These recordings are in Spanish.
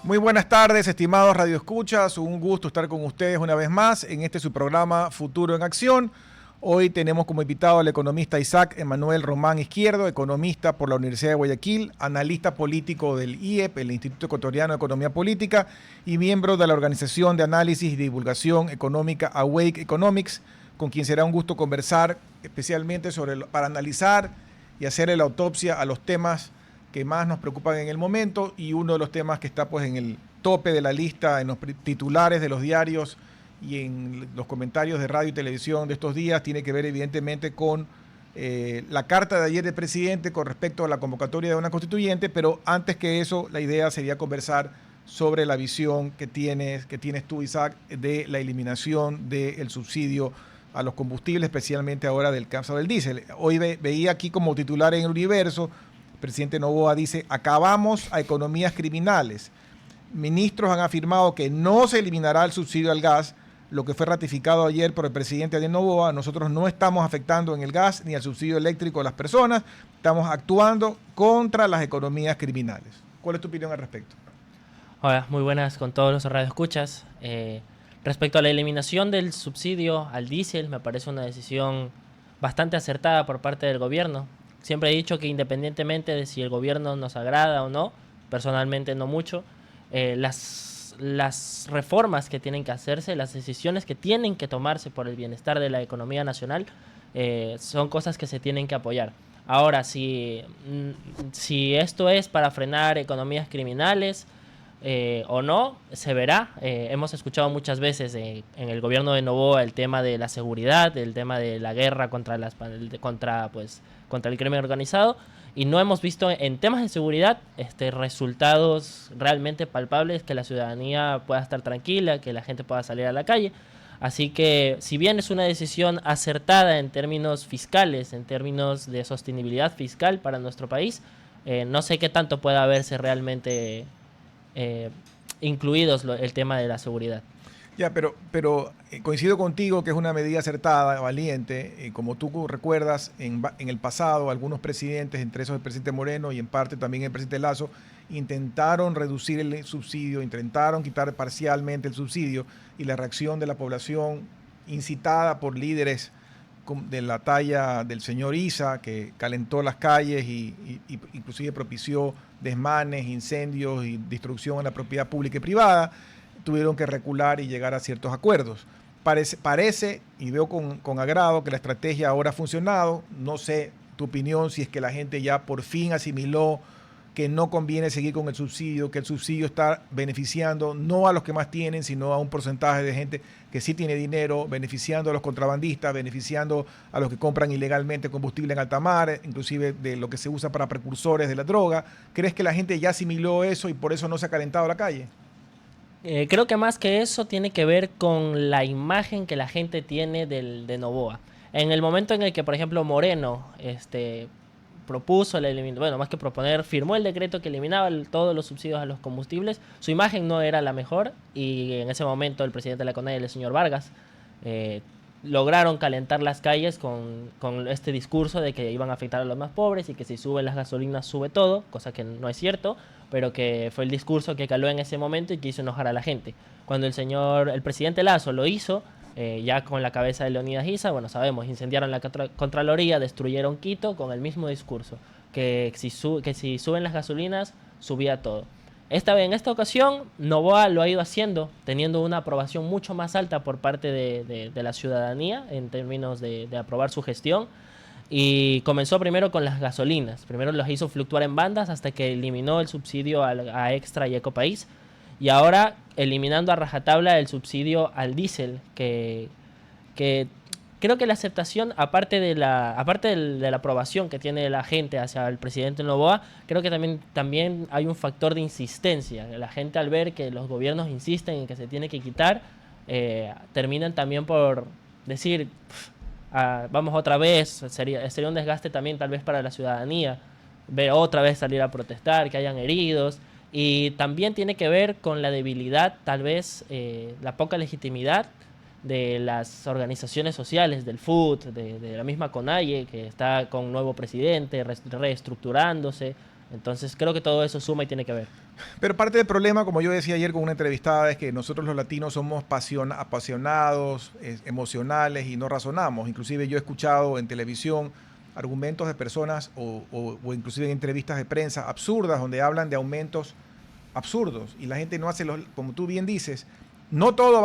Muy buenas tardes, estimados radioescuchas. Un gusto estar con ustedes una vez más en este su programa Futuro en Acción. Hoy tenemos como invitado al economista Isaac Emanuel Román Izquierdo, economista por la Universidad de Guayaquil, analista político del IEP, el Instituto Ecuatoriano de Economía Política, y miembro de la Organización de Análisis y Divulgación Económica Awake Economics, con quien será un gusto conversar especialmente para analizar y hacerle la autopsia a los temas que más nos preocupan en el momento, y uno de los temas que está pues en el tope de la lista, en los titulares de los diarios y en los comentarios de radio y televisión de estos días, tiene que ver evidentemente con la carta de ayer del presidente con respecto a la convocatoria de una constituyente, pero antes que eso la idea sería conversar sobre la visión que tienes tú, Isaac, de la eliminación del subsidio a los combustibles, especialmente ahora del caso del diésel. Hoy veía aquí como titular en el Universo, el presidente Noboa dice: acabamos a economías criminales. Ministros han afirmado que no se eliminará el subsidio al gas, lo que fue ratificado ayer por el presidente Daniel Noboa. Nosotros no estamos afectando en el gas ni al subsidio eléctrico a las personas, estamos actuando contra las economías criminales. ¿Cuál es tu opinión al respecto? Hola, muy buenas con todos los radioescuchas. Respecto a la eliminación del subsidio al diésel, me parece una decisión bastante acertada por parte del gobierno. Siempre he dicho que independientemente de si el gobierno nos agrada o no, personalmente no mucho, las reformas que tienen que hacerse, las decisiones que tienen que tomarse por el bienestar de la economía nacional, son cosas que se tienen que apoyar. Ahora, si esto es para frenar economías criminales o no, se verá. Hemos escuchado muchas veces en el gobierno de Noboa el tema de la seguridad, el tema de la guerra contra el crimen organizado, y no hemos visto en temas de seguridad resultados realmente palpables, que la ciudadanía pueda estar tranquila, que la gente pueda salir a la calle. Así que, si bien es una decisión acertada en términos fiscales, en términos de sostenibilidad fiscal para nuestro país, no sé qué tanto pueda verse realmente incluidos el tema de la seguridad. Ya, pero coincido contigo que es una medida acertada, valiente. Como tú recuerdas, en el pasado algunos presidentes, entre esos el presidente Moreno y en parte también el presidente Lasso, intentaron reducir el subsidio, intentaron quitar parcialmente el subsidio, y la reacción de la población, incitada por líderes de la talla del señor Issa, que calentó las calles y inclusive propició desmanes, incendios y destrucción en la propiedad pública y privada, tuvieron que recular y llegar a ciertos acuerdos. Parece y veo con agrado que la estrategia ahora ha funcionado. No sé tu opinión, si es que la gente ya por fin asimiló que no conviene seguir con el subsidio, que el subsidio está beneficiando no a los que más tienen, sino a un porcentaje de gente que sí tiene dinero, beneficiando a los contrabandistas, beneficiando a los que compran ilegalmente combustible en alta mar, inclusive de lo que se usa para precursores de la droga. ¿Crees que la gente ya asimiló eso y por eso no se ha calentado la calle? Creo que más que eso tiene que ver con la imagen que la gente tiene de Noboa. En el momento en el que, por ejemplo, Moreno propuso bueno, más que proponer, firmó el decreto que eliminaba todos los subsidios a los combustibles, su imagen no era la mejor, y en ese momento el presidente de la CONAIE, el señor Vargas, lograron calentar las calles con este discurso de que iban a afectar a los más pobres y que si suben las gasolinas sube todo, cosa que no es cierto, pero que fue el discurso que caló en ese momento y que hizo enojar a la gente. Cuando el presidente Lasso lo hizo, ya con la cabeza de Leonidas Issa, bueno, sabemos, incendiaron la Contraloría, destruyeron Quito con el mismo discurso, que si suben las gasolinas, subía todo. En esta ocasión, Noboa lo ha ido haciendo, teniendo una aprobación mucho más alta por parte de la ciudadanía en términos de aprobar su gestión. Y comenzó primero con las gasolinas. Primero las hizo fluctuar en bandas hasta que eliminó el subsidio a Extra y Ecopaís. Y ahora eliminando a rajatabla el subsidio al diésel, que creo que la aceptación, aparte de la aprobación que tiene la gente hacia el presidente Noboa, creo que también hay un factor de insistencia. La gente, al ver que los gobiernos insisten en que se tiene que quitar, terminan también por decir: vamos otra vez. Sería un desgaste también tal vez para la ciudadanía ver otra vez salir a protestar, que hayan heridos. Y también tiene que ver con la debilidad, tal vez la poca legitimidad de las organizaciones sociales, del FUT, de la misma CONAIE, que está con un nuevo presidente, reestructurándose, Entonces creo que todo eso suma y tiene que ver. Pero parte del problema, como yo decía ayer con una entrevistada, es que nosotros los latinos somos apasionados, emocionales y no razonamos. Inclusive yo he escuchado en televisión argumentos de personas o inclusive en entrevistas de prensa absurdas donde hablan de aumentos absurdos y la gente no hace los, como tú bien dices, no todo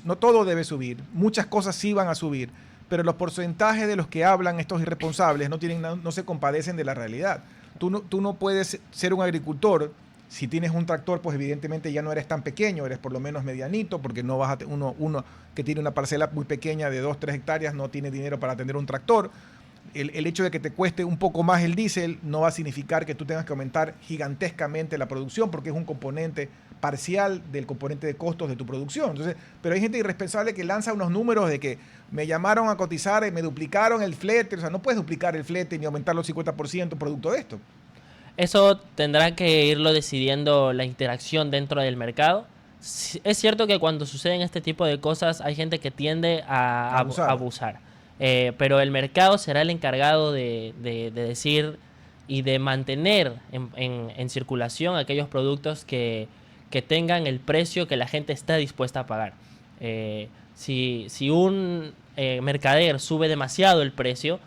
no todo debe subir, muchas cosas sí van a subir, pero los porcentajes de los que hablan estos irresponsables no se compadecen de la realidad. Tú no puedes ser un agricultor. Si tienes un tractor, pues evidentemente ya no eres tan pequeño, eres por lo menos medianito, porque no vas a uno que tiene una parcela muy pequeña de 2, 3 hectáreas no tiene dinero para tener un tractor. El hecho de que te cueste un poco más el diésel no va a significar que tú tengas que aumentar gigantescamente la producción, porque es un componente parcial del componente de costos de tu producción. Entonces, pero hay gente irresponsable que lanza unos números de que me llamaron a cotizar y me duplicaron el flete. O sea, no puedes duplicar el flete ni aumentarlo 50% producto de esto. Eso tendrá que irlo decidiendo la interacción dentro del mercado. Es cierto que cuando suceden este tipo de cosas hay gente que tiende a abusar. Pero el mercado será el encargado de decir y de mantener en circulación aquellos productos que tengan el precio que la gente está dispuesta a pagar. Si un mercader sube demasiado el precio,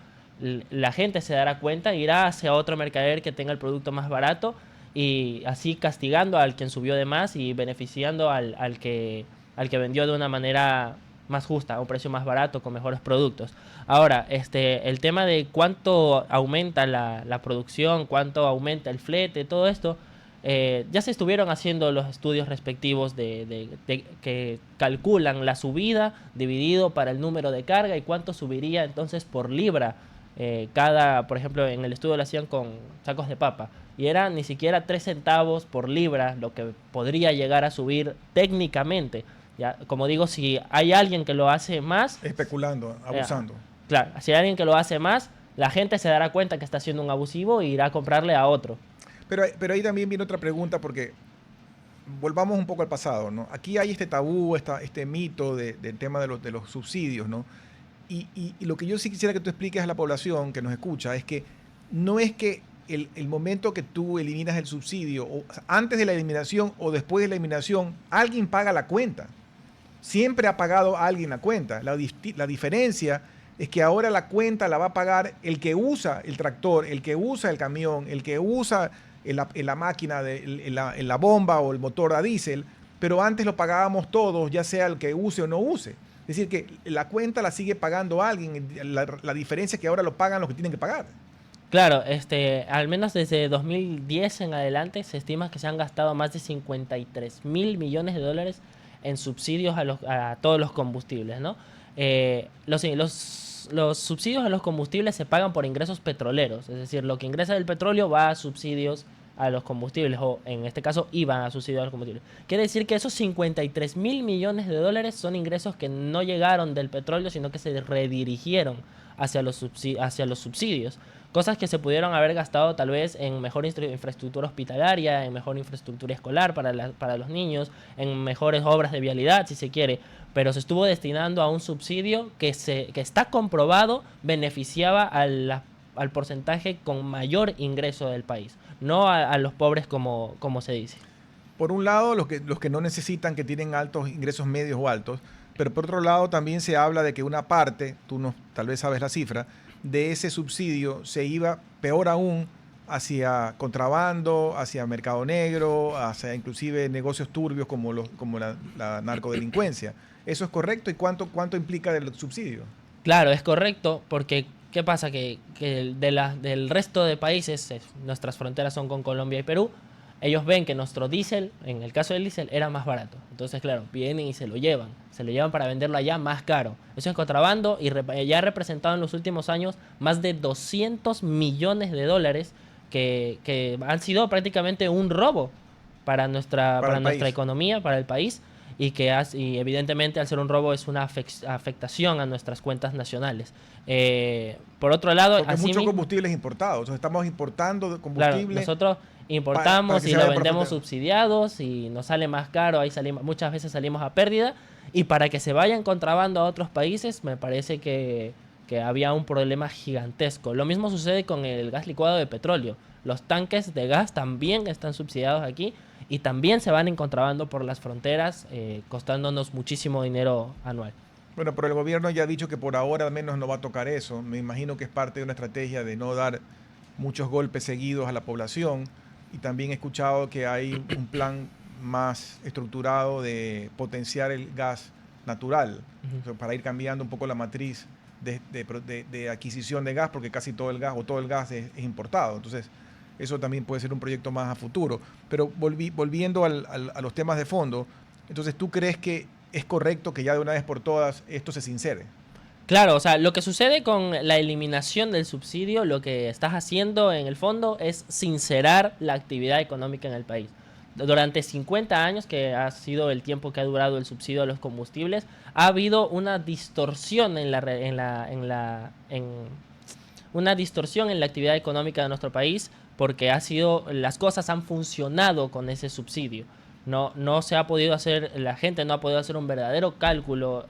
la gente se dará cuenta e irá hacia otro mercader que tenga el producto más barato y así castigando al quien subió de más y beneficiando al que vendió de una manera más justa, a un precio más barato, con mejores productos. Ahora, el tema de cuánto aumenta la producción, cuánto aumenta el flete, todo esto, ya se estuvieron haciendo los estudios respectivos que calculan la subida dividido para el número de carga y cuánto subiría entonces por libra. Por ejemplo, en el estudio lo hacían con sacos de papa y era ni siquiera 3 centavos por libra lo que podría llegar a subir técnicamente. Ya, como digo, si hay alguien que lo hace más... Especulando, abusando. Claro, si hay alguien que lo hace más, la gente se dará cuenta que está siendo un abusivo e irá a comprarle a otro. Pero ahí también viene otra pregunta porque volvamos un poco al pasado, ¿no? Aquí hay este tabú, este mito del tema de los subsidios, ¿no? Y lo que yo sí quisiera que tú expliques a la población que nos escucha es que no es que el momento que tú eliminas el subsidio, o sea, antes de la eliminación o después de la eliminación, alguien paga la cuenta. Siempre ha pagado alguien la cuenta. La diferencia es que ahora la cuenta la va a pagar el que usa el tractor, el que usa el camión, el que usa la máquina, la bomba o el motor a diésel, pero antes lo pagábamos todos, ya sea el que use o no use. Es decir, que la cuenta la sigue pagando alguien. La diferencia es que ahora lo pagan los que tienen que pagar. Claro, al menos desde 2010 en adelante se estima que se han gastado más de 53.000 millones de dólares en subsidios a todos los combustibles, ¿no? Los subsidios a los combustibles se pagan por ingresos petroleros, es decir, lo que ingresa del petróleo va a subsidios a los combustibles, o en este caso iban a subsidios a los combustibles. Quiere decir que esos 53.000 millones de dólares son ingresos que no llegaron del petróleo, sino que se redirigieron hacia los subsidios. Cosas que se pudieron haber gastado tal vez en mejor infraestructura hospitalaria, en mejor infraestructura escolar para los niños, en mejores obras de vialidad, si se quiere, pero se estuvo destinando a un subsidio que está comprobado beneficiaba al porcentaje con mayor ingreso del país, no a los pobres como se dice. Por un lado, los que no necesitan, que tienen altos ingresos medios o altos, pero por otro lado también se habla de que una parte, tú no, tal vez sabes la cifra, de ese subsidio se iba, peor aún, hacia contrabando, hacia mercado negro, hacia inclusive negocios turbios como la narcodelincuencia. ¿Eso es correcto? ¿Y cuánto implica del subsidio? Claro, es correcto, porque ¿qué pasa? Que del resto de países, nuestras fronteras son con Colombia y Perú, ellos ven que nuestro diésel, en el caso del diésel, era más barato. Entonces, claro, vienen y se lo llevan para venderlo allá más caro. Eso es contrabando y ya ha representado en los últimos años más de 200 millones de dólares que han sido prácticamente un robo para nuestra economía, para el país, y evidentemente al ser un robo es una afectación a nuestras cuentas nacionales. Por otro lado... Porque mucho combustible es importado, entonces estamos importando combustible. Claro, nosotros importamos y lo vendemos subsidiados y nos sale más caro, muchas veces salimos a pérdida, y para que se vayan contrabando a otros países me parece que había un problema gigantesco. Lo mismo sucede con el gas licuado de petróleo. los tanques de gas también están subsidiados aquí y también se van en contrabando por las fronteras, costándonos muchísimo dinero anual. Bueno, pero el gobierno ya ha dicho que por ahora al menos no va a tocar eso. Me imagino que es parte de una estrategia de no dar muchos golpes seguidos a la población. Y también he escuchado que hay un plan más estructurado de potenciar el gas natural, o sea, para ir cambiando un poco la matriz de adquisición de gas, porque casi todo el gas o todo el gas es importado. Entonces, eso también puede ser un proyecto más a futuro. Pero volviendo a los temas de fondo, entonces, ¿tú crees que es correcto que ya de una vez por todas esto se sincere? Claro, o sea, lo que sucede con la eliminación del subsidio, lo que estás haciendo en el fondo es sincerar la actividad económica en el país. Durante 50 años, que ha sido el tiempo que ha durado el subsidio a los combustibles, ha habido una distorsión una distorsión en la actividad económica de nuestro país, porque las cosas han funcionado con ese subsidio. No se ha podido hacer, la gente no ha podido hacer un verdadero cálculo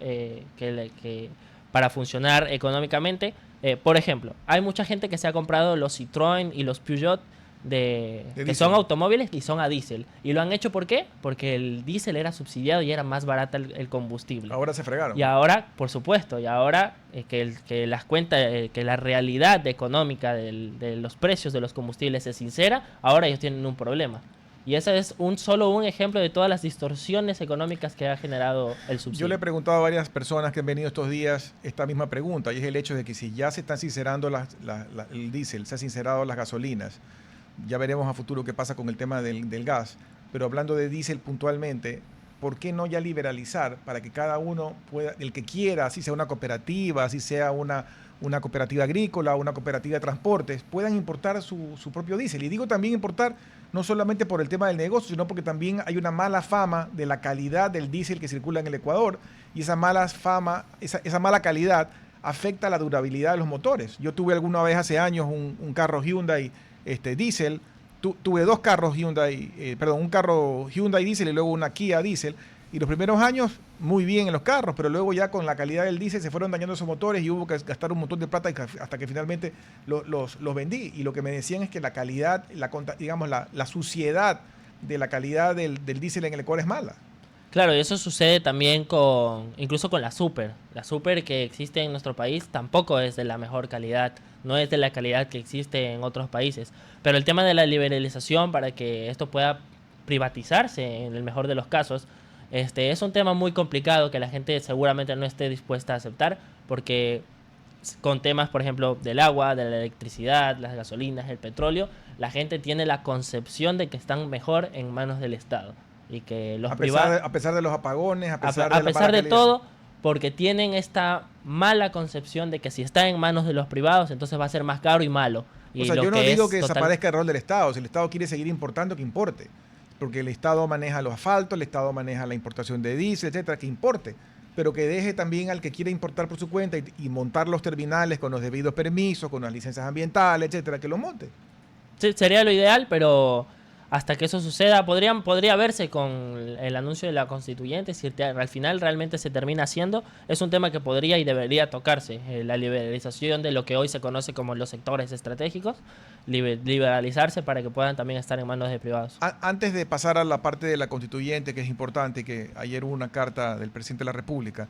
para funcionar económicamente. Por ejemplo, hay mucha gente que se ha comprado los Citroën y los Peugeot que son automóviles y son a diésel. ¿Y lo han hecho por qué? Porque el diésel era subsidiado y era más barata el combustible. Ahora se fregaron. Y ahora, por supuesto, que las cuentas, que la realidad económica de los precios de los combustibles es sincera, ahora ellos tienen un problema. Y ese es solo un ejemplo de todas las distorsiones económicas que ha generado el subsidio. Yo le he preguntado a varias personas que han venido estos días esta misma pregunta, y es el hecho de que si ya se están sincerando el diésel, se han sincerado las gasolinas, ya veremos a futuro qué pasa con el tema del gas, pero hablando de diésel puntualmente, ¿por qué no ya liberalizar para que cada uno pueda, el que quiera, así sea una cooperativa, así sea una cooperativa agrícola, una cooperativa de transportes, puedan importar su propio diésel? Y digo también importar no solamente por el tema del negocio, sino porque también hay una mala fama de la calidad del diésel que circula en el Ecuador, y esa mala fama, esa mala calidad afecta la durabilidad de los motores. Yo tuve alguna vez hace años un carro Hyundai diésel, tuve dos carros Hyundai, un carro Hyundai diésel y luego una Kia diésel, y los primeros años muy bien en los carros, pero luego ya con la calidad del diésel se fueron dañando esos motores y hubo que gastar un montón de plata hasta que finalmente los vendí. Y lo que me decían es que la calidad, la suciedad de la calidad del diésel en el Ecuador es mala. Claro, y eso sucede también incluso con la Super. La Super que existe en nuestro país tampoco es de la mejor calidad, no es de la calidad que existe en otros países. Pero el tema de la liberalización para que esto pueda privatizarse en el mejor de los casos, es un tema muy complicado que la gente seguramente no esté dispuesta a aceptar, porque con temas, por ejemplo, del agua, de la electricidad, las gasolinas, el petróleo, la gente tiene la concepción de que están mejor en manos del Estado. Y que los privados, a pesar de los apagones, a pesar de todo, porque tienen esta mala concepción de que si está en manos de los privados, entonces va a ser más caro y malo. Y o sea, yo no digo que desaparezca el rol del Estado. Si el Estado quiere seguir importando, que importe. Porque el Estado maneja los asfaltos, el Estado maneja la importación de diésel, etcétera, que importe. Pero que deje también al que quiera importar por su cuenta y montar los terminales con los debidos permisos, con las licencias ambientales, etcétera, que lo monte. Sí, sería lo ideal, pero hasta que eso suceda, podría verse con el anuncio de la constituyente, si al final realmente se termina haciendo. Es un tema que podría y debería tocarse, la liberalización de lo que hoy se conoce como los sectores estratégicos, liberalizarse para que puedan también estar en manos de privados. Antes de pasar a la parte de la constituyente, que es importante, que ayer hubo una carta del presidente de la República,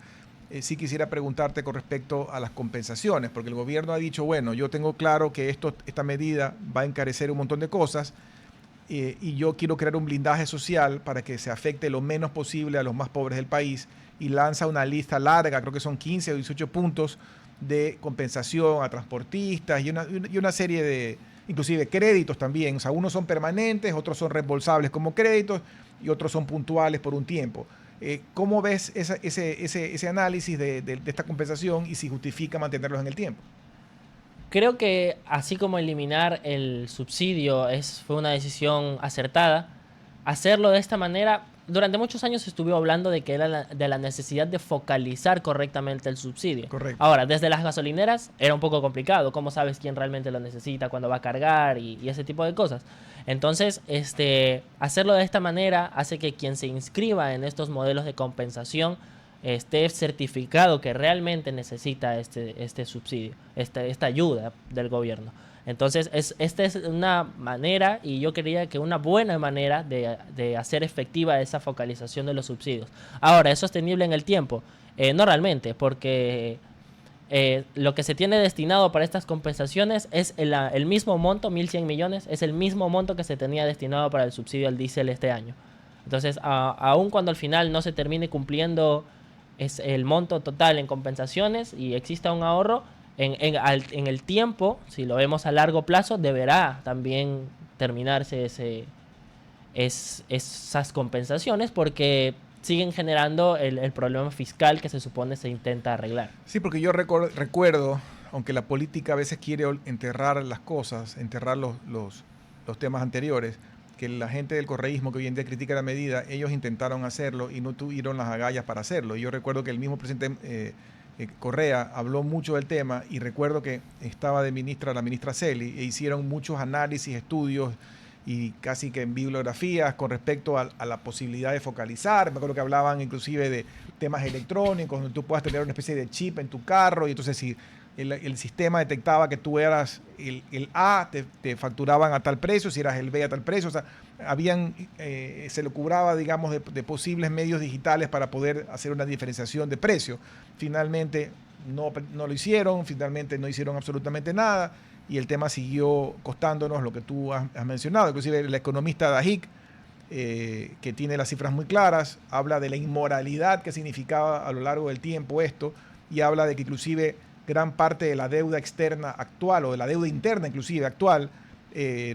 sí quisiera preguntarte con respecto a las compensaciones, porque el gobierno ha dicho, bueno, yo tengo claro que esta medida va a encarecer un montón de cosas, y yo quiero crear un blindaje social para que se afecte lo menos posible a los más pobres del país, y lanza una lista larga, creo que son 15 o 18 puntos de compensación a transportistas y una serie de, inclusive créditos también. O sea, unos son permanentes, otros son reembolsables como créditos y otros son puntuales por un tiempo. ¿Cómo ves ese análisis de esta compensación y si justifica mantenerlos en el tiempo? Creo que así como eliminar el subsidio fue una decisión acertada, hacerlo de esta manera, durante muchos años se estuvo hablando de que era de la necesidad de focalizar correctamente el subsidio. Correcto. Ahora, desde las gasolineras era un poco complicado, cómo sabes quién realmente lo necesita, cuándo va a cargar y ese tipo de cosas. Entonces, hacerlo de esta manera hace que quien se inscriba en estos modelos de compensación esté certificado que realmente necesita este subsidio, esta ayuda del gobierno. Entonces, esta es una manera, y yo quería que una buena manera de hacer efectiva esa focalización de los subsidios. Ahora, ¿es sostenible en el tiempo? No realmente, porque lo que se tiene destinado para estas compensaciones es el mismo monto, 1.100 millones, es el mismo monto que se tenía destinado para el subsidio al diésel este año. Entonces, aun cuando al final no se termine cumpliendo es el monto total en compensaciones y exista un ahorro, en el tiempo, si lo vemos a largo plazo, deberá también terminarse esas compensaciones porque siguen generando el problema fiscal que se supone se intenta arreglar. Sí, porque yo recuerdo, aunque la política a veces quiere enterrar las cosas, enterrar los temas anteriores, que la gente del correísmo que hoy en día critica la medida, ellos intentaron hacerlo y no tuvieron las agallas para hacerlo. Y yo recuerdo que el mismo presidente Correa habló mucho del tema y recuerdo que estaba de ministra la ministra Celi e hicieron muchos análisis, estudios y casi que en bibliografías con respecto a la posibilidad de focalizar. Me acuerdo que hablaban inclusive de temas electrónicos, donde tú puedas tener una especie de chip en tu carro y entonces si el sistema detectaba que tú eras el A, te facturaban a tal precio, si eras el B a tal precio. O sea, se le cobraba, digamos, de posibles medios digitales para poder hacer una diferenciación de precio. Finalmente no lo hicieron, finalmente no hicieron absolutamente nada y el tema siguió costándonos lo que tú has mencionado. Inclusive el economista Dajic, que tiene las cifras muy claras, habla de la inmoralidad que significaba a lo largo del tiempo esto y habla de que inclusive gran parte de la deuda externa actual o de la deuda interna inclusive actual,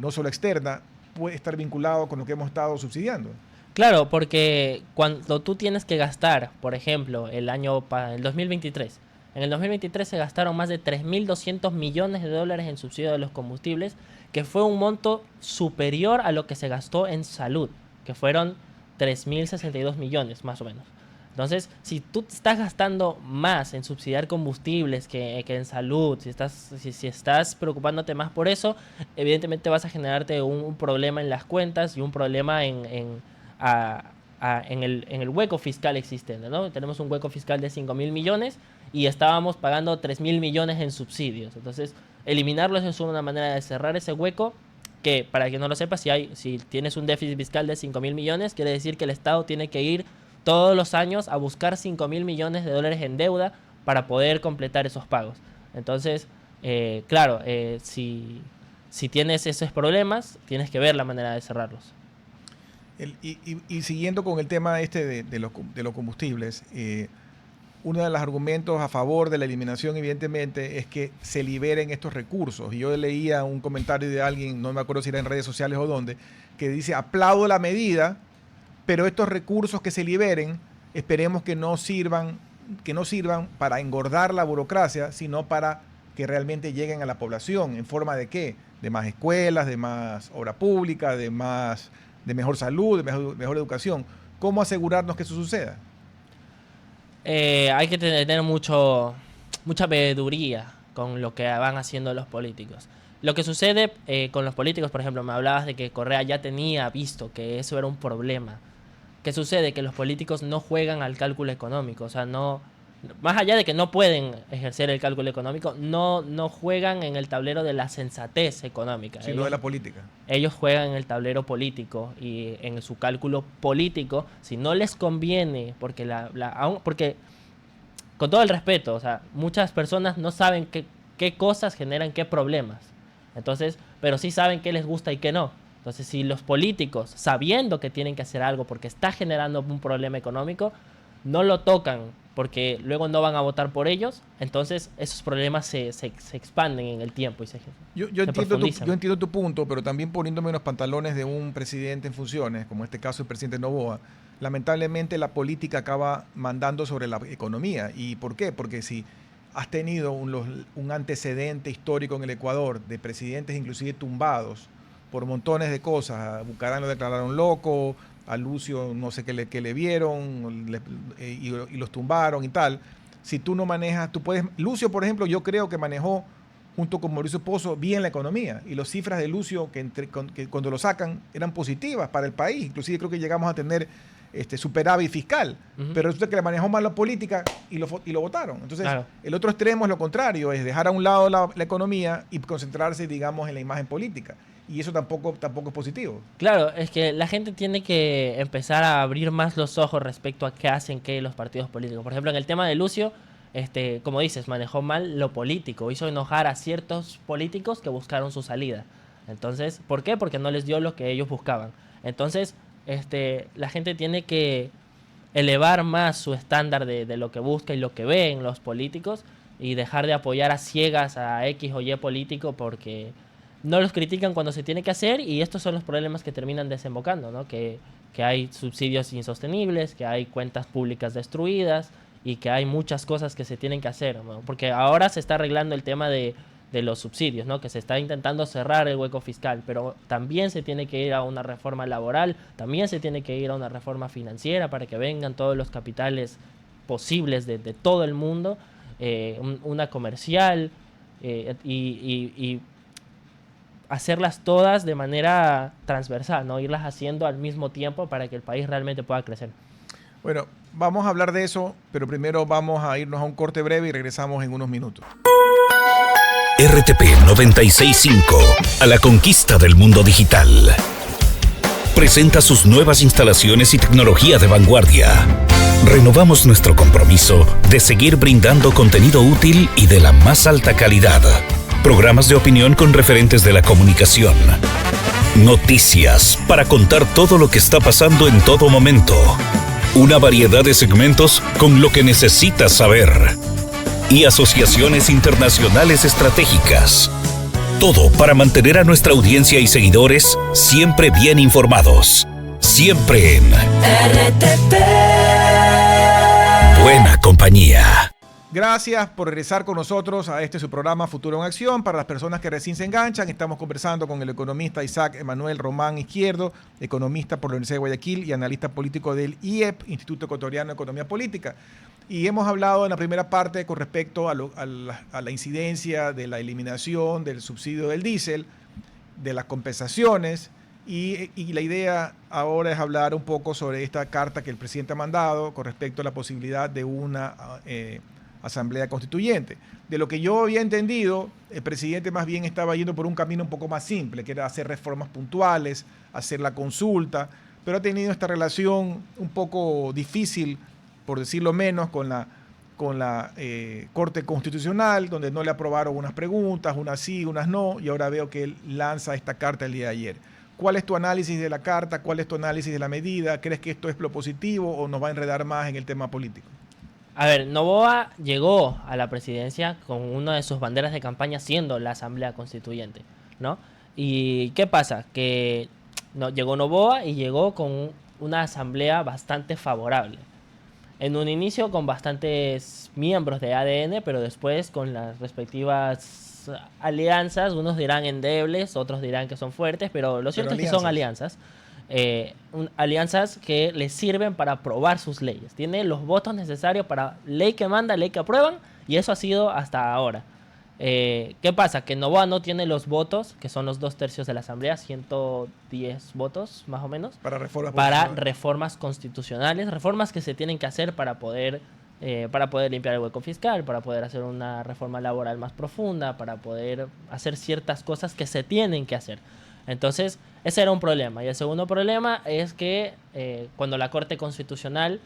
no solo externa, puede estar vinculado con lo que hemos estado subsidiando. Claro, porque cuando tú tienes que gastar, por ejemplo, el 2023, en el 2023 se gastaron más de 3.200 millones de dólares en subsidio de los combustibles, que fue un monto superior a lo que se gastó en salud, que fueron 3.062 millones más o menos. Entonces, si tú estás gastando más en subsidiar combustibles que en salud, si estás preocupándote más por eso, evidentemente vas a generarte un problema en las cuentas y un problema en el hueco fiscal existente, ¿no? Tenemos un hueco fiscal de 5.000 millones y estábamos pagando 3.000 millones en subsidios. Entonces, eliminarlos es una manera de cerrar ese hueco que, para que no lo sepas, si tienes un déficit fiscal de 5.000 millones, quiere decir que el Estado tiene que ir todos los años a buscar 5.000 millones de dólares en deuda para poder completar esos pagos. Entonces, claro, si tienes esos problemas, tienes que ver la manera de cerrarlos. Y siguiendo con el tema de los combustibles, uno de los argumentos a favor de la eliminación, evidentemente, es que se liberen estos recursos. Y yo leía un comentario de alguien, no me acuerdo si era en redes sociales o dónde, que dice, aplaudo la medida, pero estos recursos que se liberen, esperemos que no sirvan para engordar la burocracia, sino para que realmente lleguen a la población. ¿En forma de qué? De más escuelas, de más obra pública, de mejor salud, de mejor educación. ¿Cómo asegurarnos que eso suceda? Hay que tener mucha veeduría con lo que van haciendo los políticos. Lo que sucede con los políticos, por ejemplo, me hablabas de que Correa ya tenía visto que eso era un problema. ¿Qué sucede? Que los políticos no juegan al cálculo económico, o sea, más allá de que no pueden ejercer el cálculo económico, no juegan en el tablero de la sensatez económica. Sino de la política. Ellos juegan en el tablero político y en su cálculo político, si no les conviene, porque con todo el respeto, o sea, muchas personas no saben qué cosas generan qué problemas. Entonces, pero sí saben qué les gusta y qué no. Entonces, si los políticos, sabiendo que tienen que hacer algo porque está generando un problema económico, no lo tocan porque luego no van a votar por ellos, entonces esos problemas se expanden en el tiempo y se profundizan. Yo entiendo tu punto, pero también poniéndome en los pantalones de un presidente en funciones, como en este caso el presidente Noboa, lamentablemente la política acaba mandando sobre la economía. ¿Y por qué? Porque si has tenido un antecedente histórico en el Ecuador de presidentes inclusive tumbados por montones de cosas, a Bucarán lo declararon loco, a Lucio no sé qué le vieron y los tumbaron y tal. Si tú no manejas, Lucio, por ejemplo, yo creo que manejó junto con Mauricio Pozo bien la economía y las cifras de Lucio que cuando lo sacan eran positivas para el país. Inclusive creo que llegamos a tener superávit fiscal, Ujú. pero resulta que le manejó mal la política y lo votaron. Entonces, Claro. el otro extremo es lo contrario, es dejar a un lado la economía y concentrarse, digamos, en la imagen política. Y eso tampoco es positivo. Claro, es que la gente tiene que empezar a abrir más los ojos respecto a qué hacen que los partidos políticos. Por ejemplo, en el tema de Lucio, como dices, manejó mal lo político, hizo enojar a ciertos políticos que buscaron su salida. Entonces, ¿por qué? Porque no les dio lo que ellos buscaban. Entonces, la gente tiene que elevar más su estándar de lo que busca y lo que ve en los políticos y dejar de apoyar a ciegas a X o Y político porque no los critican cuando se tiene que hacer y estos son los problemas que terminan desembocando, ¿no? Que hay subsidios insostenibles, que hay cuentas públicas destruidas y que hay muchas cosas que se tienen que hacer, ¿no? Porque ahora se está arreglando el tema de los subsidios, ¿no? Que se está intentando cerrar el hueco fiscal, pero también se tiene que ir a una reforma laboral, también se tiene que ir a una reforma financiera para que vengan todos los capitales posibles de todo el mundo, una comercial y hacerlas todas de manera transversal, ¿no? Irlas haciendo al mismo tiempo para que el país realmente pueda crecer. Bueno, vamos a hablar de eso, pero primero vamos a irnos a un corte breve y regresamos en unos minutos. RTP 965, a la conquista del mundo digital. Presenta sus nuevas instalaciones y tecnología de vanguardia. Renovamos nuestro compromiso de seguir brindando contenido útil y de la más alta calidad. Programas de opinión con referentes de la comunicación. Noticias para contar todo lo que está pasando en todo momento. Una variedad de segmentos con lo que necesitas saber. Y asociaciones internacionales estratégicas. Todo para mantener a nuestra audiencia y seguidores siempre bien informados. Siempre en RTP. Buena compañía. Gracias por regresar con nosotros a su programa Futuro en Acción. Para las personas que recién se enganchan, estamos conversando con el economista Isaac Emanuel Román Izquierdo, economista por la Universidad de Guayaquil y analista político del IEP, Instituto Ecuatoriano de Economía Política. Y hemos hablado en la primera parte con respecto a la incidencia de la eliminación del subsidio del diésel, de las compensaciones, y la idea ahora es hablar un poco sobre esta carta que el presidente ha mandado con respecto a la posibilidad de una asamblea constituyente. De lo que yo había entendido, el presidente más bien estaba yendo por un camino un poco más simple, que era hacer reformas puntuales, hacer la consulta, pero ha tenido esta relación un poco difícil, por decirlo menos, con la Corte Constitucional, donde no le aprobaron unas preguntas, unas sí, unas no, y ahora veo que él lanza esta carta el día de ayer. ¿Cuál es tu análisis de la carta? ¿Cuál es tu análisis de la medida? ¿Crees que esto es lo positivo o nos va a enredar más en el tema político? A ver, Noboa llegó a la presidencia con una de sus banderas de campaña siendo la Asamblea Constituyente, ¿no? ¿Y qué pasa? Que llegó Noboa y llegó con una asamblea bastante favorable. En un inicio con bastantes miembros de ADN, pero después con las respectivas alianzas, unos dirán endebles, otros dirán que son fuertes, pero lo cierto es que son alianzas. Alianzas que les sirven para aprobar sus leyes. Tiene los votos necesarios para ley que manda, ley que aprueban, y eso ha sido hasta ahora. ¿Qué pasa? Que Noboa no tiene los votos, que son los 2/3 de la Asamblea, 110 votos más o menos, para reformas constitucionales, reformas que se tienen que hacer para poder limpiar el hueco fiscal, para poder hacer una reforma laboral más profunda, para poder hacer ciertas cosas que se tienen que hacer. Entonces, ese era un problema. Y el segundo problema es que cuando la Corte Constitucional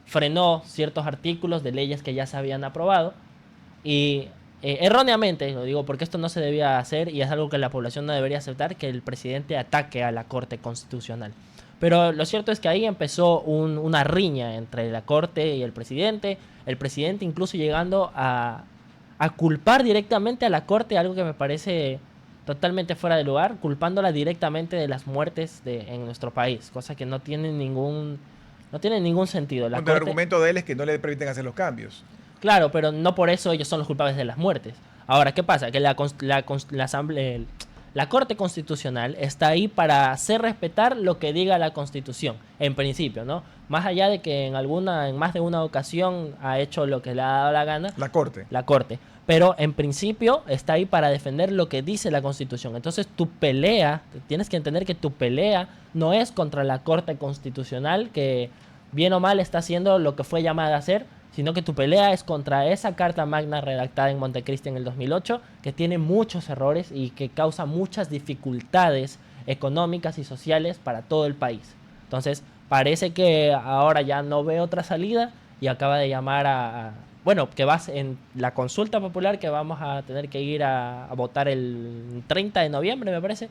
frenó ciertos artículos de leyes que ya se habían aprobado, y erróneamente, lo digo porque esto no se debía hacer y es algo que la población no debería aceptar, que el presidente ataque a la Corte Constitucional. Pero lo cierto es que ahí empezó una riña entre la Corte y el presidente incluso llegando a culpar directamente a la Corte, algo que me parece totalmente fuera de lugar, culpándola directamente de las muertes en nuestro país, cosa que no tiene ningún sentido. El argumento de él es que no le permiten hacer los cambios. Claro, pero no por eso ellos son los culpables de las muertes. Ahora, ¿qué pasa? Que la La Corte Constitucional está ahí para hacer respetar lo que diga la Constitución, en principio, ¿no? Más allá de que en más de una ocasión ha hecho lo que le ha dado la gana. La Corte. La Corte. Pero en principio está ahí para defender lo que dice la Constitución. Entonces tienes que entender que tu pelea no es contra la Corte Constitucional, que bien o mal está haciendo lo que fue llamada a hacer, sino que tu pelea es contra esa Carta Magna redactada en Montecristi en el 2008, que tiene muchos errores y que causa muchas dificultades económicas y sociales para todo el país. Entonces, parece que ahora ya no ve otra salida y acaba de llamar que vas en la consulta popular que vamos a tener que ir a votar el 30 de noviembre, me parece.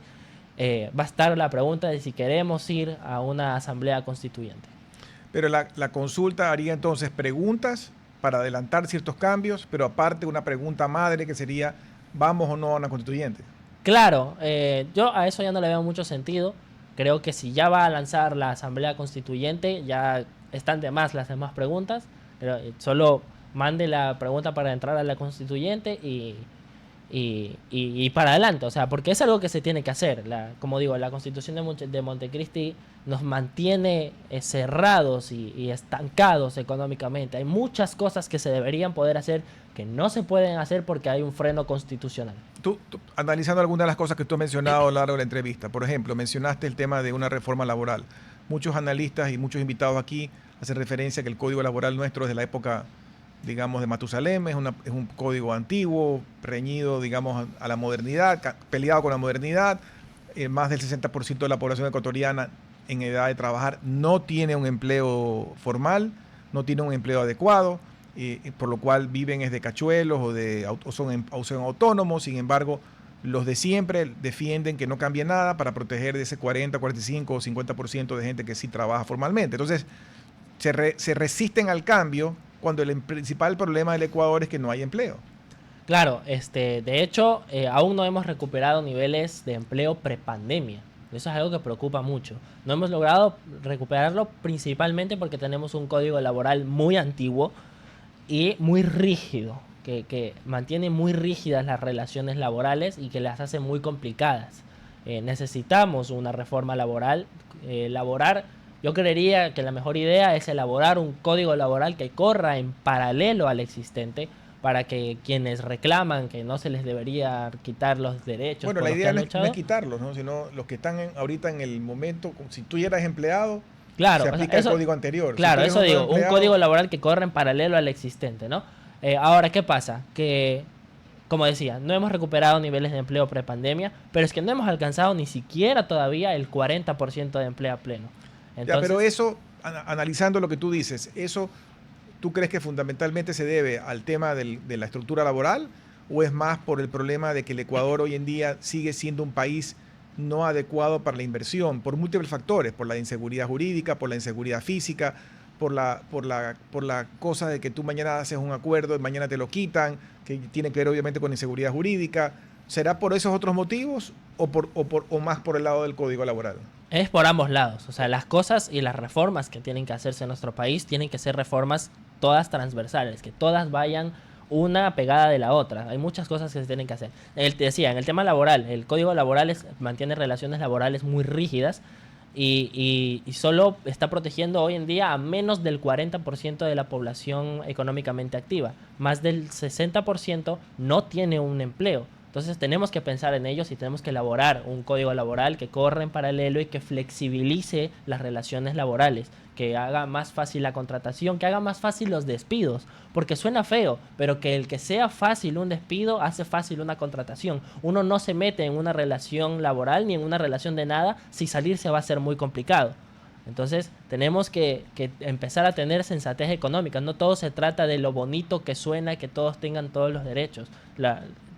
Va a estar la pregunta de si queremos ir a una asamblea constituyente. Pero la consulta haría entonces preguntas para adelantar ciertos cambios, pero aparte una pregunta madre que sería, ¿vamos o no a una constituyente? Claro, yo a eso ya no le veo mucho sentido. Creo que si ya va a lanzar la asamblea constituyente, ya están de más las demás preguntas. Pero solo mande la pregunta para entrar a la constituyente y para adelante, o sea, porque es algo que se tiene que hacer. Como digo, la Constitución de Montecristi nos mantiene cerrados y estancados económicamente. Hay muchas cosas que se deberían poder hacer que no se pueden hacer porque hay un freno constitucional. Tú analizando algunas de las cosas que tú has mencionado a lo largo de la entrevista, por ejemplo, mencionaste el tema de una reforma laboral. Muchos analistas y muchos invitados aquí hacen referencia a que el código laboral nuestro es de la época, digamos, de Matusalem, es un código antiguo, reñido, digamos, a la modernidad, peleado con la modernidad. Más del 60% de la población ecuatoriana en edad de trabajar no tiene un empleo formal, no tiene un empleo adecuado, por lo cual viven es de cachuelos o son autónomos. Sin embargo, los de siempre defienden que no cambie nada para proteger de ese 40, 45 o 50% de gente que sí trabaja formalmente. Entonces, se resisten al cambio cuando el principal problema del Ecuador es que no hay empleo. Claro, de hecho, aún no hemos recuperado niveles de empleo prepandemia. Eso es algo que preocupa mucho. No hemos logrado recuperarlo principalmente porque tenemos un código laboral muy antiguo y muy rígido, que mantiene muy rígidas las relaciones laborales y que las hace muy complicadas. Necesitamos una reforma laboral. Yo creería que la mejor idea es elaborar un código laboral que corra en paralelo al existente para que quienes reclaman que no se les debería quitar los derechos. Bueno, la idea no es quitarlos, ¿no? Sino los que están ahorita en el momento, si tú ya eras empleado, claro, se aplica el código anterior. Claro, si eso digo, un código laboral que corra en paralelo al existente, ¿no? Ahora, ¿qué pasa? Que, como decía, no hemos recuperado niveles de empleo prepandemia, pero es que no hemos alcanzado ni siquiera todavía el 40% de empleo a pleno. Entonces, ya, pero eso, analizando lo que tú dices, ¿eso tú crees que fundamentalmente se debe al tema de la estructura laboral o es más por el problema de que el Ecuador hoy en día sigue siendo un país no adecuado para la inversión, por múltiples factores, por la inseguridad jurídica, por la inseguridad física, por la cosa de que tú mañana haces un acuerdo y mañana te lo quitan, que tiene que ver obviamente con inseguridad jurídica? ¿Será por esos otros motivos o más por el lado del código laboral? Es por ambos lados. O sea, las cosas y las reformas que tienen que hacerse en nuestro país tienen que ser reformas todas transversales, que todas vayan una pegada de la otra. Hay muchas cosas que se tienen que hacer. Te decía, en el tema laboral, el código laboral mantiene relaciones laborales muy rígidas y solo está protegiendo hoy en día a menos del 40% de la población económicamente activa. Más del 60% no tiene un empleo. Entonces tenemos que pensar en ellos y tenemos que elaborar un código laboral que corra en paralelo y que flexibilice las relaciones laborales, que haga más fácil la contratación, que haga más fácil los despidos, porque suena feo, pero que el que sea fácil un despido hace fácil una contratación. Uno no se mete en una relación laboral ni en una relación de nada, si salirse va a ser muy complicado. Entonces tenemos que empezar a tener sensatez económica. No todo se trata de lo bonito que suena, que todos tengan todos los derechos.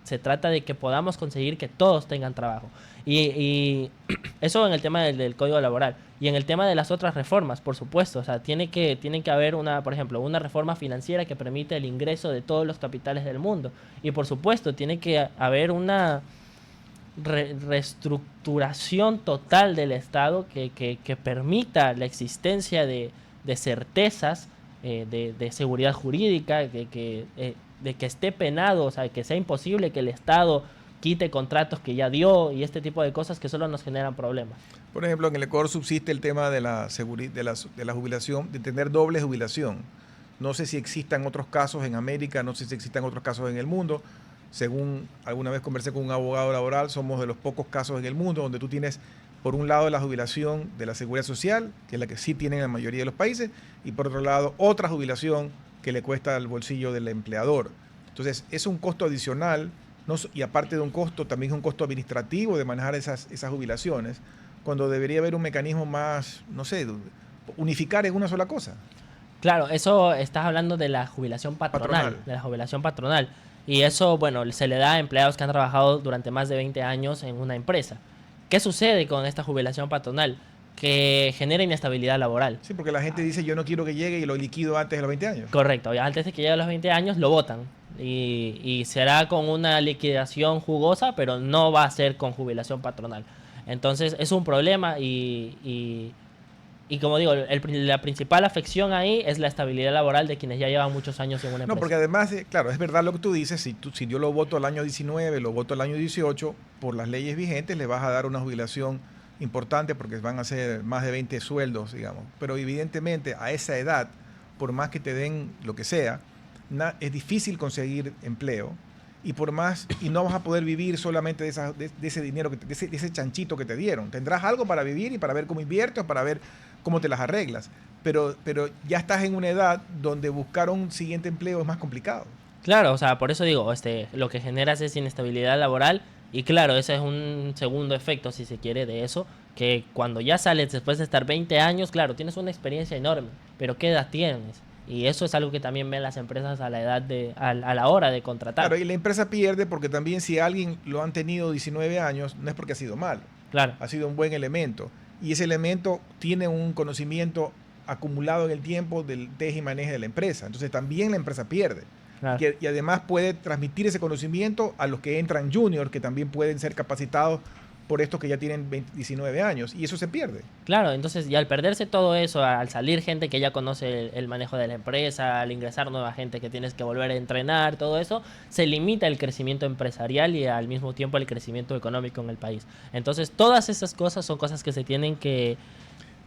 Se trata de que podamos conseguir que todos tengan trabajo. Y eso en el tema del código laboral. Y en el tema de las otras reformas, por supuesto. O sea, tiene que haber por ejemplo, una reforma financiera que permita el ingreso de todos los capitales del mundo. Y por supuesto, tiene que haber una reestructuración total del Estado que permita la existencia de certezas, de seguridad jurídica, de que esté penado, o sea, que sea imposible que el Estado quite contratos que ya dio y este tipo de cosas que solo nos generan problemas. Por ejemplo, en el Ecuador subsiste el tema de la jubilación, de tener doble jubilación. No sé si existan otros casos en América, no sé si existan otros casos en el mundo. Según alguna vez conversé con un abogado laboral, somos de los pocos casos en el mundo donde tú tienes, por un lado, la jubilación de la Seguridad Social, que es la que sí tienen la mayoría de los países, y por otro lado, otra jubilación que le cuesta al bolsillo del empleador. Entonces, es un costo adicional, ¿no? Y aparte de un costo, también es un costo administrativo de manejar esas jubilaciones, cuando debería haber un mecanismo más, no sé, unificar en una sola cosa. Claro, eso estás hablando de la jubilación patronal. De la jubilación patronal. Y eso, bueno, se le da a empleados que han trabajado durante más de 20 años en una empresa. ¿Qué sucede con esta jubilación patronal? Que genera inestabilidad laboral. Sí, porque la gente dice, yo no quiero que llegue y lo liquido antes de los 20 años. Correcto, antes de que llegue a los 20 años lo votan. Y será con una liquidación jugosa, pero no va a ser con jubilación patronal. Entonces es un problema y como digo, la principal afección ahí es la estabilidad laboral de quienes ya llevan muchos años en una empresa. No, porque además, claro, es verdad lo que tú dices, si yo lo voto el año 19, lo voto el año 18, por las leyes vigentes le vas a dar una jubilación importante porque van a ser más de 20 sueldos, digamos. Pero evidentemente a esa edad, por más que te den lo que sea, es difícil conseguir empleo y no vas a poder vivir solamente de ese dinero, de ese chanchito que te dieron. Tendrás algo para vivir y para ver cómo inviertes, para ver cómo te las arreglas. Pero ya estás en una edad donde buscar un siguiente empleo es más complicado. Claro, o sea, por eso digo, lo que generas es inestabilidad laboral y claro, ese es un segundo efecto, si se quiere, de eso, que cuando ya sales después de estar 20 años, claro, tienes una experiencia enorme, pero ¿qué edad tienes? Y eso es algo que también ven las empresas a la hora de contratar. Claro, y la empresa pierde porque también si alguien lo han tenido 19 años, no es porque ha sido malo. Claro. Ha sido un buen elemento. Y ese elemento tiene un conocimiento acumulado en el tiempo del teje y maneje de la empresa. Entonces también la empresa pierde. Claro. Y además puede transmitir ese conocimiento a los que entran junior, que también pueden ser capacitados por estos que ya tienen 19 años, y eso se pierde. Claro, entonces, y al perderse todo eso, al salir gente que ya conoce el manejo de la empresa, al ingresar nueva gente que tienes que volver a entrenar, todo eso, se limita el crecimiento empresarial y al mismo tiempo el crecimiento económico en el país. Entonces, todas esas cosas son cosas que se tienen que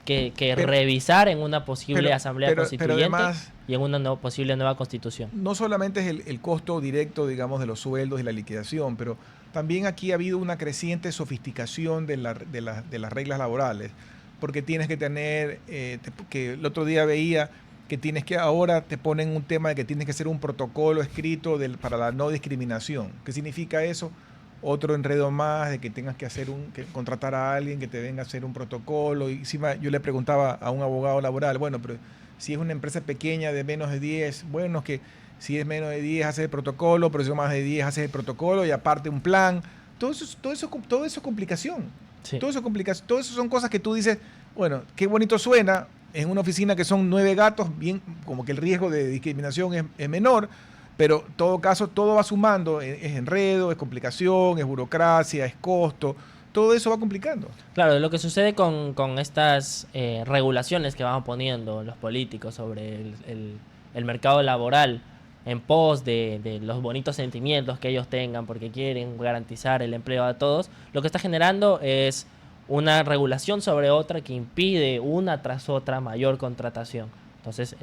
revisar en una posible asamblea constituyente además, y en una posible nueva constitución. No solamente es el costo directo, digamos, de los sueldos y la liquidación, pero también aquí ha habido una creciente sofisticación de las reglas laborales, porque tienes que tener, que el otro día veía que ahora te ponen un tema de que tienes que hacer un protocolo escrito para la no discriminación. ¿Qué significa eso? Otro enredo más de que tengas que contratar a alguien que te venga a hacer un protocolo. Y encima yo le preguntaba a un abogado laboral, bueno, pero si es una empresa pequeña de menos de 10, bueno, que si es menos de 10 haces el protocolo, pero si es más de 10 haces el protocolo y aparte un plan. Todo eso es complicación. Sí. Todo eso son cosas que tú dices, bueno, qué bonito suena en una oficina que son 9 gatos, bien, como que el riesgo de discriminación es menor. Pero en todo caso, todo va sumando, es enredo, es complicación, es burocracia, es costo, todo eso va complicando. Claro, lo que sucede con estas regulaciones que van poniendo los políticos sobre el mercado laboral en pos de los bonitos sentimientos que ellos tengan porque quieren garantizar el empleo a todos, lo que está generando es una regulación sobre otra que impide una tras otra mayor contratación. Entonces,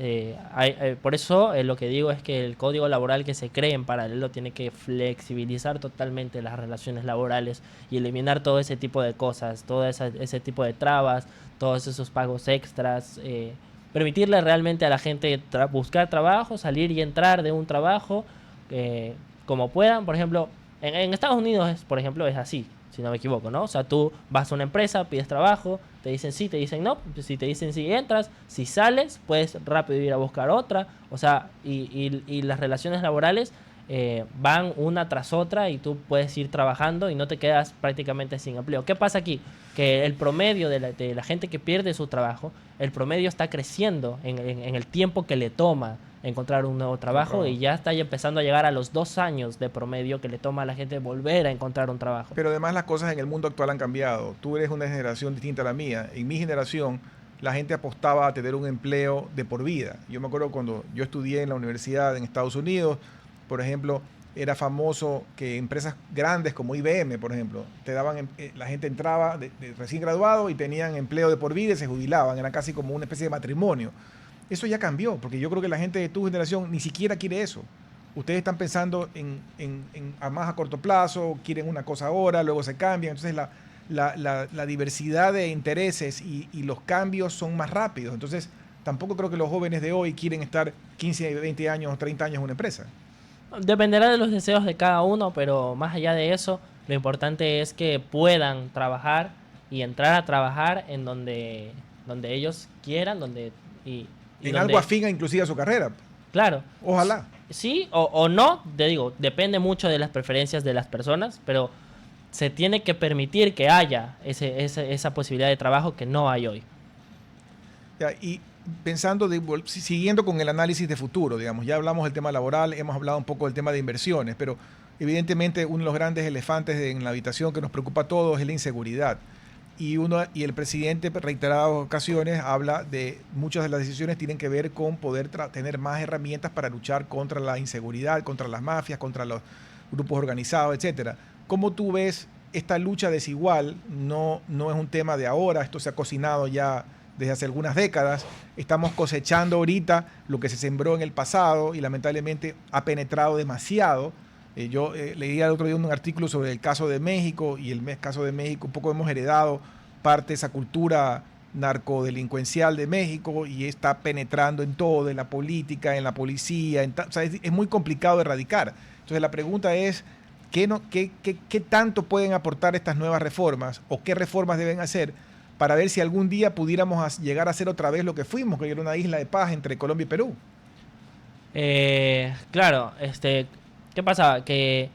por eso lo que digo es que el código laboral que se cree en paralelo tiene que flexibilizar totalmente las relaciones laborales y eliminar todo ese tipo de cosas, todo ese tipo de trabas, todos esos pagos extras, permitirle realmente a la gente buscar trabajo, salir y entrar de un trabajo como puedan. Por ejemplo, en Estados Unidos, por ejemplo, es así, si no me equivoco, ¿no? O sea, tú vas a una empresa, pides trabajo, te dicen sí, te dicen no, si te dicen sí, entras, si sales, puedes rápido ir a buscar otra, o sea, y las relaciones laborales van una tras otra y tú puedes ir trabajando y no te quedas prácticamente sin empleo. ¿Qué pasa aquí? Que el promedio de la gente que pierde su trabajo, el promedio está creciendo en el tiempo que le toma encontrar un nuevo trabajo y ya está empezando a llegar a los 2 años de promedio que le toma a la gente volver a encontrar un trabajo. Pero además las cosas en el mundo actual han cambiado. Tú eres una generación distinta a la mía. En mi generación la gente apostaba a tener un empleo de por vida. Yo me acuerdo cuando yo estudié en la universidad en Estados Unidos, por ejemplo, era famoso que empresas grandes como IBM, por ejemplo, te daban, la gente entraba de recién graduado y tenían empleo de por vida y se jubilaban, era casi como una especie de matrimonio. Eso ya cambió, porque yo creo que la gente de tu generación ni siquiera quiere eso. Ustedes están pensando a más a corto plazo, quieren una cosa ahora, luego se cambian. Entonces la diversidad de intereses y los cambios son más rápidos. Entonces tampoco creo que los jóvenes de hoy quieren estar 15, 20 años, 30 años en una empresa. Dependerá de los deseos de cada uno, pero más allá de eso, lo importante es que puedan trabajar y entrar a trabajar en donde ellos quieran, y en donde, algo afín inclusive a su carrera. Claro. Ojalá. Sí o no, te digo, depende mucho de las preferencias de las personas, pero se tiene que permitir que haya esa posibilidad de trabajo que no hay hoy. Ya, y pensando, siguiendo con el análisis de futuro, digamos, ya hablamos del tema laboral, hemos hablado un poco del tema de inversiones, pero evidentemente uno de los grandes elefantes en la habitación que nos preocupa a todos es la inseguridad. Y el presidente en reiteradas ocasiones habla de muchas de las decisiones tienen que ver con poder tener más herramientas para luchar contra la inseguridad, contra las mafias, contra los grupos organizados, etcétera. ¿Cómo tú ves esta lucha desigual? No es un tema de ahora, esto se ha cocinado ya desde hace algunas décadas. Estamos cosechando ahorita lo que se sembró en el pasado y lamentablemente ha penetrado demasiado. Yo leí el otro día un artículo sobre el caso de México y el caso de México un poco hemos heredado parte de esa cultura narcodelincuencial de México y está penetrando en todo, en la política, en la policía, o sea, es muy complicado de erradicar. Entonces la pregunta es, ¿qué tanto pueden aportar estas nuevas reformas o qué reformas deben hacer para ver si algún día pudiéramos llegar a ser otra vez lo que fuimos, que era una isla de paz entre Colombia y Perú? Claro, ¿qué pasaba? Que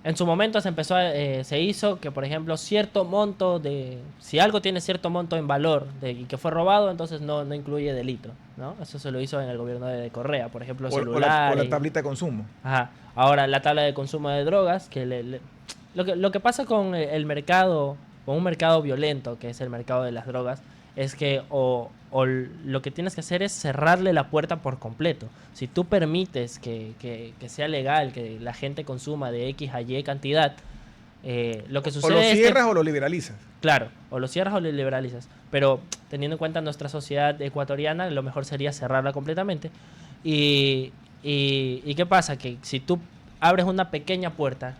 en su momento se hizo que, por ejemplo, cierto monto si algo tiene cierto monto en valor y que fue robado, entonces no incluye delito, ¿no? Eso se lo hizo en el gobierno de Correa, por ejemplo, celulares. O la tablita de consumo. Ajá. Ahora, la tabla de consumo de drogas, lo que pasa con el mercado, con un mercado violento, que es el mercado de las drogas, es que o lo que tienes que hacer es cerrarle la puerta por completo. Si tú permites que sea legal, que la gente consuma de X a Y cantidad, lo que sucede es o lo cierras o lo liberalizas. Claro, o lo cierras o lo liberalizas. Pero teniendo en cuenta nuestra sociedad ecuatoriana, lo mejor sería cerrarla completamente. ¿Y qué pasa? Que si tú abres una pequeña puerta,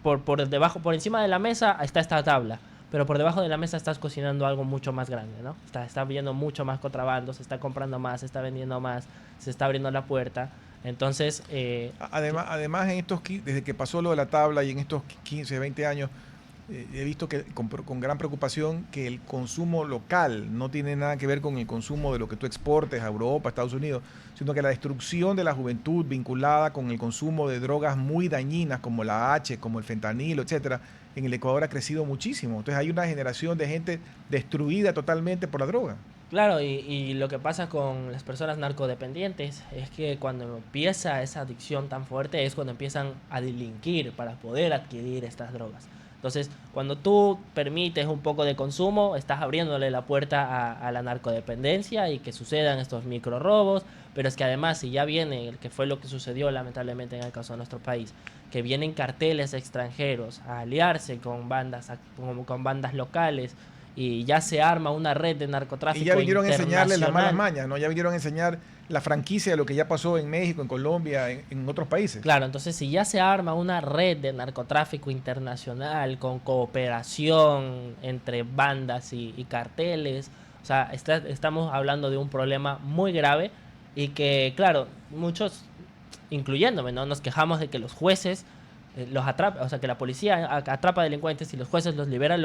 por debajo, por encima de la mesa está esta tabla, pero por debajo de la mesa estás cocinando algo mucho más grande, ¿no? Está viendo mucho más contrabando, se está comprando más, se está vendiendo más, se está abriendo la puerta. Entonces... Además desde que pasó lo de la tabla y en estos 15, 20 años, he visto que con gran preocupación que el consumo local no tiene nada que ver con el consumo de lo que tú exportes a Europa, a Estados Unidos, sino que la destrucción de la juventud vinculada con el consumo de drogas muy dañinas como la H, como el fentanilo, etcétera, en el Ecuador ha crecido muchísimo. Entonces hay una generación de gente destruida totalmente por la droga. Claro, y lo que pasa con las personas narcodependientes es que cuando empieza esa adicción tan fuerte es cuando empiezan a delinquir para poder adquirir estas drogas. Entonces, cuando tú permites un poco de consumo, estás abriéndole la puerta a la narcodependencia y que sucedan estos micro robos, pero es que además, si ya viene, que fue lo que sucedió lamentablemente en el caso de nuestro país, que vienen carteles extranjeros a aliarse con bandas locales y ya se arma una red de narcotráfico. Y ya vinieron a enseñarles las malas mañas, ¿no? Ya vinieron a enseñar la franquicia de lo que ya pasó en México, en Colombia, en otros países. Claro, entonces si ya se arma una red de narcotráfico internacional con cooperación entre bandas y carteles, o sea, estamos hablando de un problema muy grave y que, claro, muchos, incluyéndome, ¿no? Nos quejamos de que los jueces los atrapan, o sea, que la policía atrapa delincuentes y los jueces los liberan,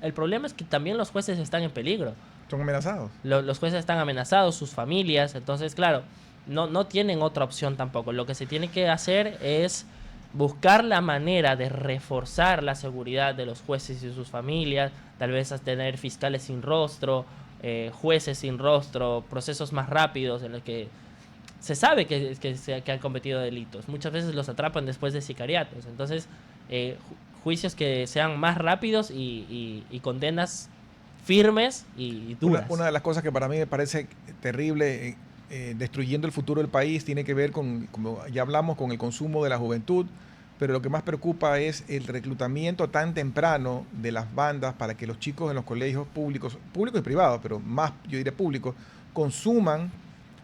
el problema es que también los jueces están en peligro. Son amenazados. Los jueces están amenazados, sus familias. Entonces, claro, no tienen otra opción tampoco. Lo que se tiene que hacer es buscar la manera de reforzar la seguridad de los jueces y sus familias. Tal vez tener fiscales sin rostro, jueces sin rostro, procesos más rápidos en los que se sabe que han cometido delitos. Muchas veces los atrapan después de sicariatos. Entonces, juicios que sean más rápidos y condenas firmes y duras. Una de las cosas que para mí me parece terrible destruyendo el futuro del país, tiene que ver con, como ya hablamos, con el consumo de la juventud, pero lo que más preocupa es el reclutamiento tan temprano de las bandas para que los chicos en los colegios públicos y privados, pero más, yo diría públicos, consuman,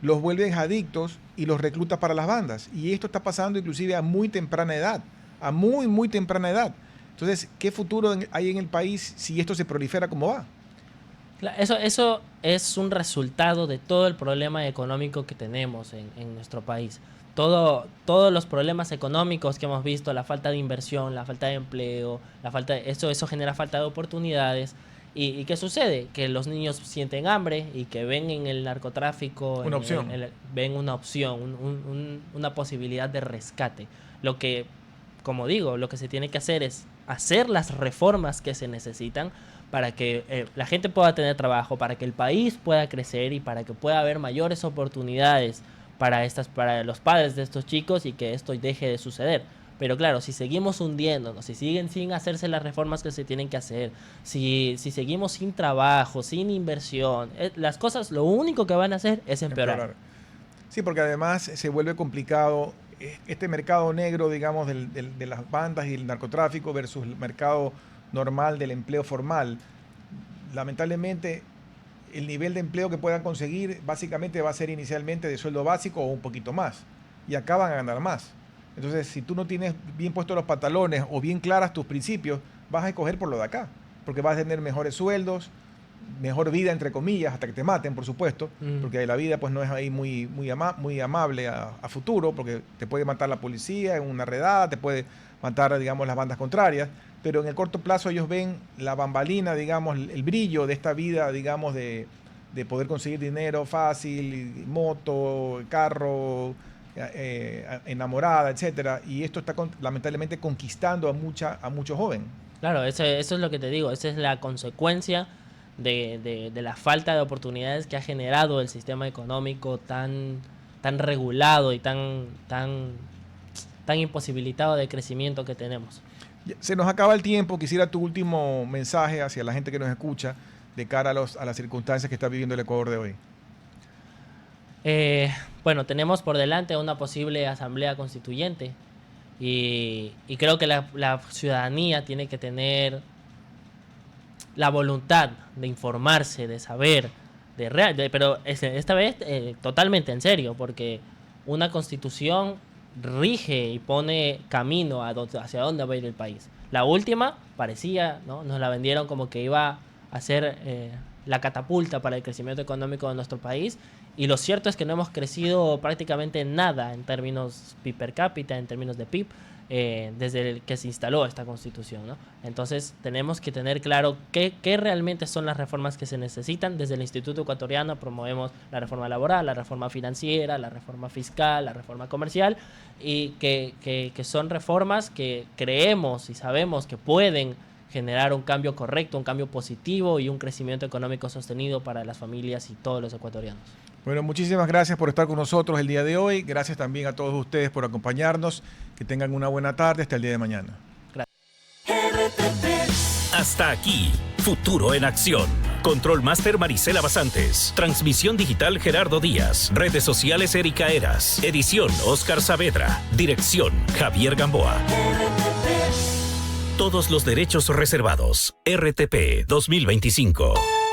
los vuelven adictos y los reclutan para las bandas. Y esto está pasando inclusive a muy temprana edad, a muy, muy temprana edad. Entonces, ¿qué futuro hay en el país si esto se prolifera como va? Eso es un resultado de todo el problema económico que tenemos en nuestro país. Todos los problemas económicos que hemos visto, la falta de inversión, la falta de empleo, eso genera falta de oportunidades. ¿Y qué sucede? Que los niños sienten hambre y que ven en el narcotráfico una opción. Ven una opción, una posibilidad de rescate. Lo que, como digo, lo que se tiene que hacer es hacer las reformas que se necesitan para que la gente pueda tener trabajo, para que el país pueda crecer y para que pueda haber mayores oportunidades para los padres de estos chicos y que esto deje de suceder. Pero claro, si seguimos hundiéndonos, si siguen sin hacerse las reformas que se tienen que hacer, si seguimos sin trabajo, sin inversión, las cosas lo único que van a hacer es empeorar. Sí, porque además se vuelve complicado este mercado negro, digamos, de las bandas y el narcotráfico versus el mercado normal del empleo formal. Lamentablemente, el nivel de empleo que puedan conseguir básicamente va a ser inicialmente de sueldo básico o un poquito más. Y acá van a ganar más. Entonces, si tú no tienes bien puestos los pantalones o bien claras tus principios, vas a escoger por lo de acá. Porque vas a tener mejores sueldos, mejor vida, entre comillas, hasta que te maten, por supuesto. Porque la vida pues no es ahí muy amable a futuro, porque te puede matar la policía en una redada, te puede matar, digamos, las bandas contrarias. Pero en el corto plazo ellos ven la bambalina, digamos, el brillo de esta vida, digamos, de poder conseguir dinero fácil, moto, carro, enamorada, etcétera. Y esto está lamentablemente conquistando a muchos jóvenes. Claro, eso es lo que te digo. Esa es la consecuencia de la falta de oportunidades que ha generado el sistema económico tan regulado y tan imposibilitado de crecimiento que tenemos. Se nos acaba el tiempo. Quisiera tu último mensaje hacia la gente que nos escucha de cara a las circunstancias que está viviendo el Ecuador de hoy. Bueno, tenemos por delante una posible asamblea constituyente y creo que la ciudadanía tiene que tener la voluntad de informarse, de saber, pero esta vez totalmente en serio, porque una constitución rige y pone camino hacia dónde va a ir el país. La última parecía, ¿no? Nos la vendieron como que iba a ser la catapulta para el crecimiento económico de nuestro país, y lo cierto es que no hemos crecido prácticamente nada en términos PIB per cápita, en términos de PIB, desde el que se instaló esta constitución, ¿no? Entonces tenemos que tener claro qué realmente son las reformas que se necesitan. Desde el Instituto Ecuatoriano promovemos la reforma laboral, la reforma financiera, la reforma fiscal, la reforma comercial, y que son reformas que creemos y sabemos que pueden generar un cambio correcto, un cambio positivo y un crecimiento económico sostenido para las familias y todos los ecuatorianos. Bueno, muchísimas gracias por estar con nosotros el día de hoy. Gracias también a todos ustedes por acompañarnos. Que tengan una buena tarde hasta el día de mañana. Gracias. Hasta aquí, Futuro en Acción. Control Master Marisela Basantes. Transmisión digital Gerardo Díaz. Redes sociales Erika Eras. Edición Oscar Saavedra. Dirección Javier Gamboa. Todos los derechos reservados. RTP 2025.